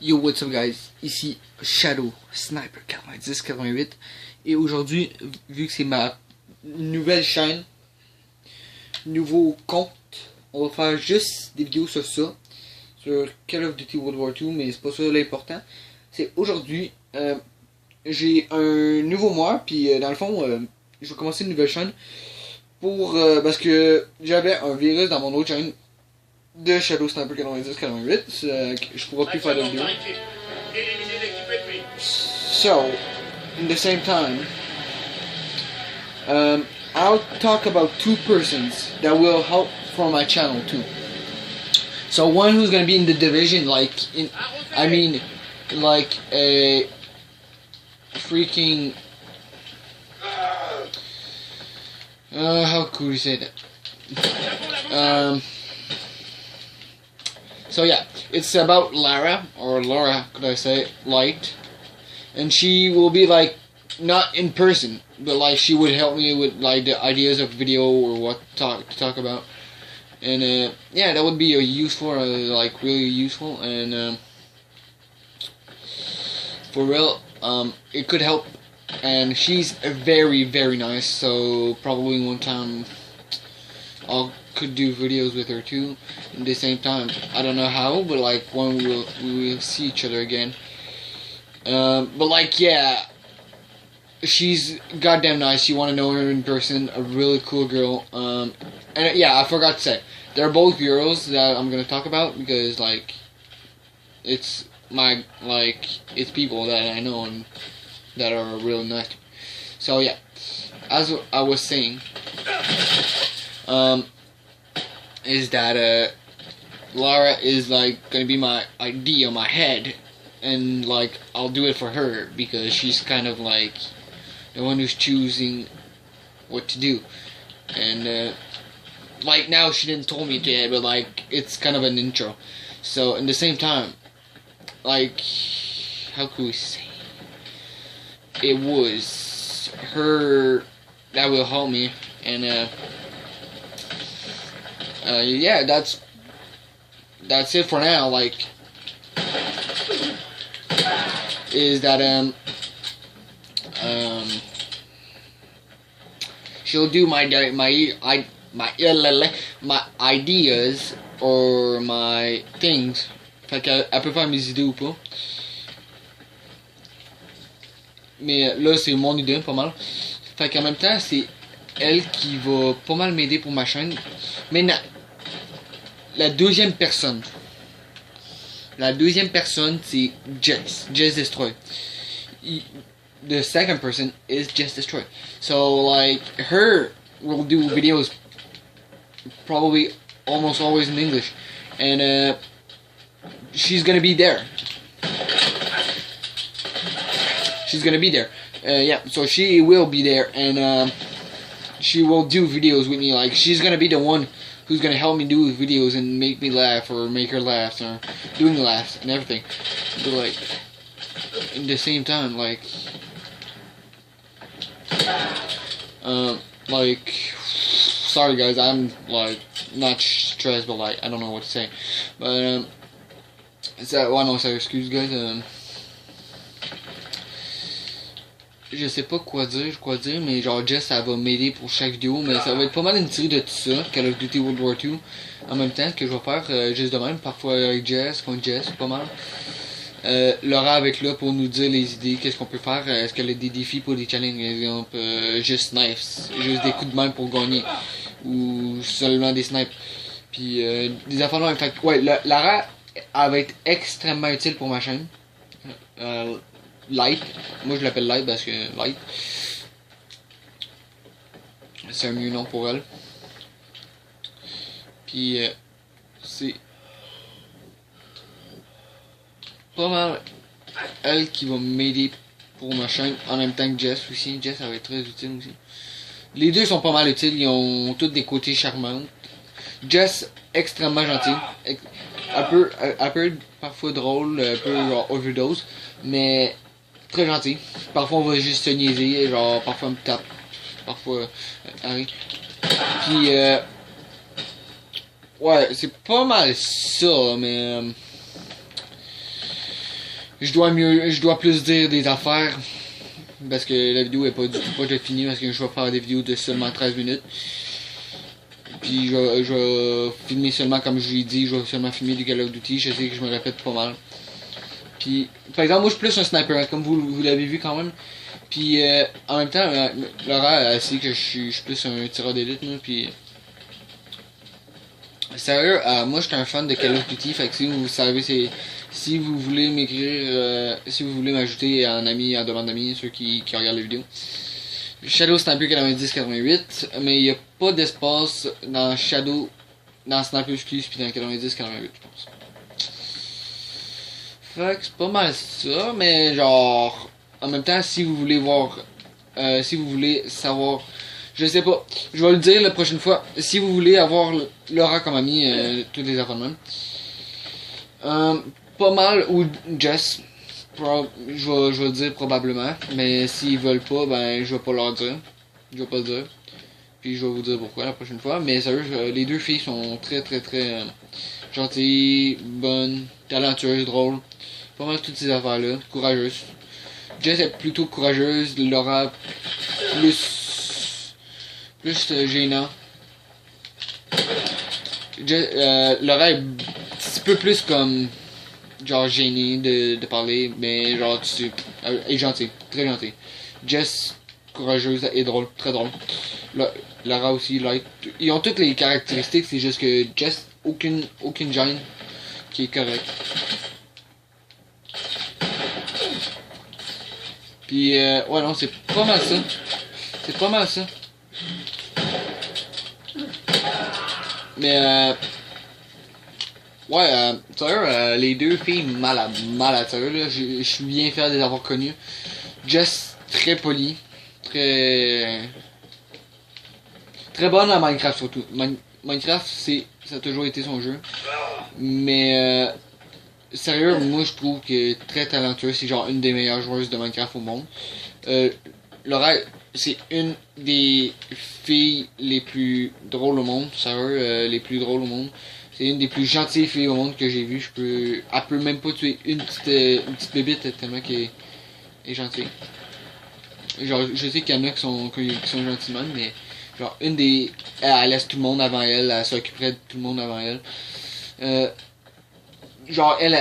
Yo, what's up guys, ici Shadow Sniper 9088 et aujourd'hui, vu que c'est ma nouvelle chaîne, nouveau compte, on va faire juste des vidéos sur ça, sur Call of Duty World War II, mais c'est pas ça l'important. C'est aujourd'hui, j'ai un nouveau mois, puis dans le fond, je vais commencer une nouvelle chaîne pour parce que j'avais un virus dans mon autre chaîne de Shadow Sniper 9088, je pourrais plus faire de vidéos. So, in the same time, I'll talk about two persons that will help for my channel too. So one who's gonna be in the division, like like a freaking how could you say that? So yeah, it's about Lara, or Laura, could I say, Light, and she will be like, not in person, but like she would help me with like the ideas of video or what to talk about, and yeah, that would be useful, like really useful, and for real, it could help, and she's very nice, so probably one time could do videos with her too at the same time. I don't know how, but like when we will see each other again. But like, yeah, she's goddamn nice. You want to know her in person, a really cool girl. And yeah, I forgot to say, they're both girls that I'm gonna talk about because like it's it's people that I know and that are really nice. So yeah, as I was saying, is that Lara is like gonna be my idea, my head, and like I'll do it for her because she's kind of like the one who's choosing what to do, and like now she didn't tell me yet, but like it's kind of an intro. So in the same time, like how could we say, it was her that will help me, and yeah, that's it for now. Like, is that she'll do my ideas or my things. Fait qu'elle peut faire mes idées ou pas. Mais là, c'est mon idée, pas mal. Fait qu'en même temps, c'est elle qui va pas mal m'aider pour ma chaîne. Maintenant, la deuxième personne, c'est Jess Destroy. The second person is Jess Destroy. So like, her will do videos probably almost always in English, and she's gonna be there. Yeah, so she will be there, and she will do videos with me. Like, she's gonna be the one who's gonna help me do videos and make me laugh or make her laugh or doing laughs and everything. But like, in the same time, like sorry guys, I'm like not stressed, but like I don't know what to say. But ouais, non, ça excuse guys. Je sais pas quoi dire, mais genre Jess, ça va m'aider pour chaque vidéo, mais ça va être pas mal une série de tout ça, Call of Duty World War II, en même temps que je vais faire juste de même, parfois avec Jess, contre Jess, pas mal. Laura avec là pour nous dire les idées, qu'est-ce qu'on peut faire, est-ce qu'elle a des défis pour des challenges, par exemple, juste snipes, juste des coups de main pour gagner, ou seulement des snipes, puis des affaires là, fait ouais, Lara, elle va être extrêmement utile pour ma chaîne. Light, moi je l'appelle Light parce que Light, c'est un mieux nom pour elle. Puis c'est pas mal elle qui va m'aider pour ma chaîne, en même temps que Jess aussi. Jess, ça va être très utile aussi. Les deux sont pas mal utiles, ils ont tous des côtés charmants. Jess, extrêmement gentil, un peu parfois drôle, un peu genre overdose, mais très gentil. Parfois on va juste se niaiser, genre parfois on me tape, parfois Harry. Puis ouais, c'est pas mal ça, mais je dois plus dire des affaires. Parce que la vidéo est pas du tout pas déjà finie, parce que je vais faire des vidéos de seulement 13 minutes. Puis je vais filmer seulement, comme je l'ai dit, je vais seulement filmer du Call of Duty. Je sais que je me répète pas mal. Puis, par exemple, moi je suis plus un sniper, comme vous l'avez vu quand même. Puis en même temps, Laura a sait que je suis plus un tireur d'élite. Puis sérieux, moi je suis un fan de Call of Duty. Fait que si vous savez, si vous voulez m'écrire, si vous voulez m'ajouter en ami, en demande d'amis, ceux qui regardent la vidéo. Shadow Sniper 90-88, mais il n'y a pas d'espace dans Shadow, dans Sniper Excuse puis dans 90-88, je pense. Fait que c'est pas mal ça, mais genre, en même temps, si vous voulez voir, si vous voulez savoir, je sais pas, je vais le dire la prochaine fois, si vous voulez avoir Laura comme amie, toutes les affaires de même. Pas mal, ou Jess. Je vais le dire probablement, mais s'ils veulent pas, ben je vais pas leur dire. Je vais pas le dire. Puis je vais vous dire pourquoi la prochaine fois. Mais sérieux, les deux filles sont très gentilles, bonnes, talentueuses, drôles. Pas mal toutes ces affaires-là, courageuses. Jess est plutôt courageuse, Laura plus gênant. Laura est un petit peu plus comme genre gêné de parler, mais genre tu sais, elle est gentille, très gentille. Jess, courageuse et drôle, très drôle. Lara aussi, like, ils ont toutes les caractéristiques, c'est juste que Jess, aucune gêne qui est correcte. Puis ouais non, c'est pas mal ça. C'est pas mal ça. Mais ouais, sérieux, les deux filles malades, sérieux, là, je suis bien fier de les avoir connues. Jess, très polie, très bonne à Minecraft surtout. Minecraft, ça a toujours été son jeu. Mais sérieux, moi je trouve que très talentueuse, c'est genre une des meilleures joueuses de Minecraft au monde. Laura, c'est une des filles les plus drôles au monde, sérieux, les plus drôles au monde. C'est une des plus gentilles filles au monde que j'ai vues. Elle peut même pas tuer une petite bébite tellement qu'elle est gentille. Genre, je sais qu'il y en a qui sont gentils même, mais genre une des, elle laisse tout le monde avant elle, elle s'occuperait de tout le monde avant elle. Genre elle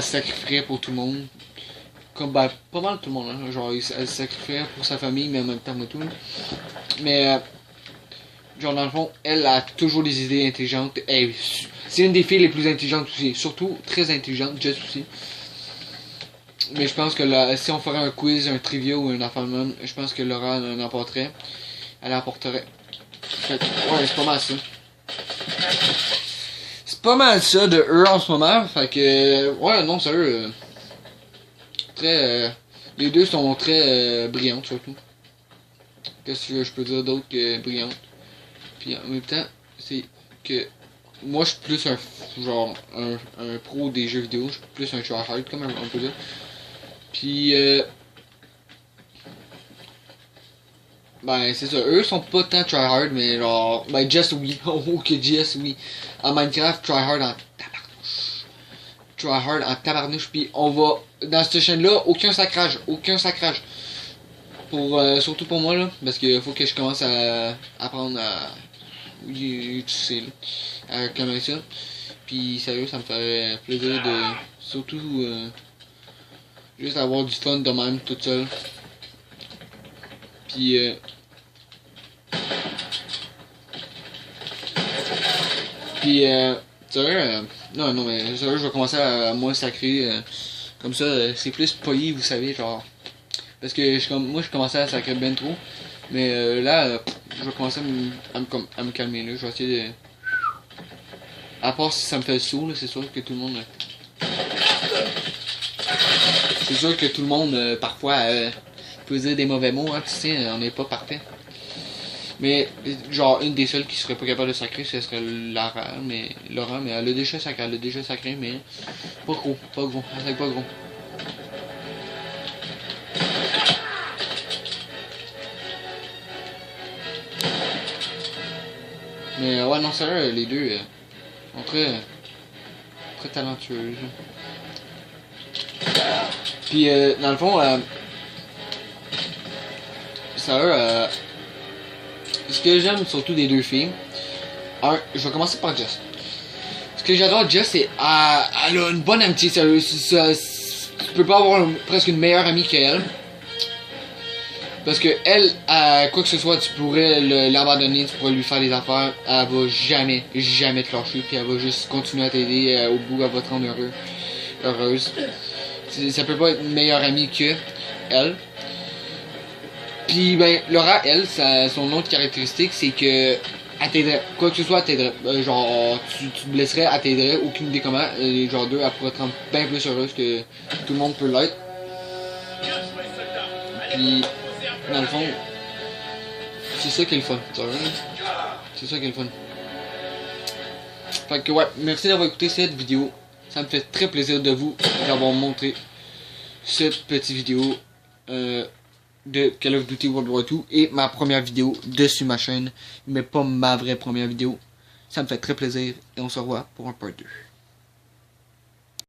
se sacrifierait pour tout le monde. Comme ben, pas mal tout le monde, hein. Genre elle se sacrifierait pour sa famille, mais en même temps pour tout. Mais genre dans le fond, elle a toujours des idées intelligentes. C'est une des filles les plus intelligentes aussi. Surtout très intelligente, Jess aussi. Mais je pense que là, si on ferait un quiz, un trivia ou un affaire de même, je pense que Laura en apporterait. Elle apporterait. Fait que, ouais, c'est pas mal ça. C'est pas mal ça de eux en ce moment. Fait que, ouais, non, sérieux. Les deux sont très brillantes surtout. Qu'est-ce que je peux dire d'autre que brillantes? Puis en même temps, c'est que moi je suis plus un pro des jeux vidéo, je suis plus un tryhard comme on peut dire. Puis ben c'est ça, eux sont pas tant tryhard, mais genre ben Jess oui, ok Jess oui. En Minecraft, tryhard en tabarnouche. Tryhard en tabarnouche, puis on va dans cette chaîne là, aucun sacrage. Surtout pour moi là, parce qu'il faut que je commence à apprendre à. Oui, tu sais, là, à connaître ça. Puis sérieux, ça me ferait plaisir de. Surtout, juste avoir du fun de même, tout seul. Puis, sérieux, non, mais sérieux, je vais commencer à moins sacrer. Comme ça, c'est plus poli, vous savez, genre. Parce que moi, je commençais à sacrer ben trop. Mais là, je vais commencer à me calmer là. Je vais essayer de. À part si ça me fait le saut, là, c'est sûr que tout le monde. C'est sûr que tout le monde, parfois, peut dire des mauvais mots, hein, tu sais, on n'est pas parfait. Mais, genre, une des seules qui serait pas capable de sacrer, ce serait Laura, mais elle a déjà sacré, mais pas gros, elle sacre pas gros. Mais ouais, non, sérieux, les deux sont très talentueuses. Puis, dans le fond, ça ce que j'aime surtout des deux filles, je vais commencer par Jess. Ce que j'adore de Jess, c'est elle a une bonne amitié, sérieux. Tu peux pas avoir presque une meilleure amie qu'elle. Parce que elle, quoi que ce soit, tu pourrais l'abandonner, tu pourrais lui faire des affaires, elle va jamais te lâcher, puis elle va juste continuer à t'aider, au bout, elle va te rendre heureuse. Ça peut pas être une meilleure amie que elle. Puis ben, Laura, elle, son autre caractéristique, c'est que elle t'aiderait, quoi que ce soit, elle t'aiderait. Genre, tu te blesserais, elle t'aiderait, aucune idée comment. Genre, deux, elle pourrait te rendre bien plus heureuse que tout le monde peut l'être. Puis, dans le fond, c'est ça qui est le fun. C'est ça qui est le fun. Fait que ouais, merci d'avoir écouté cette vidéo. Ça me fait très plaisir de vous d'avoir montré cette petite vidéo de Call of Duty World War 2 et ma première vidéo dessus ma chaîne, mais pas ma vraie première vidéo. Ça me fait très plaisir et on se revoit pour un part 2.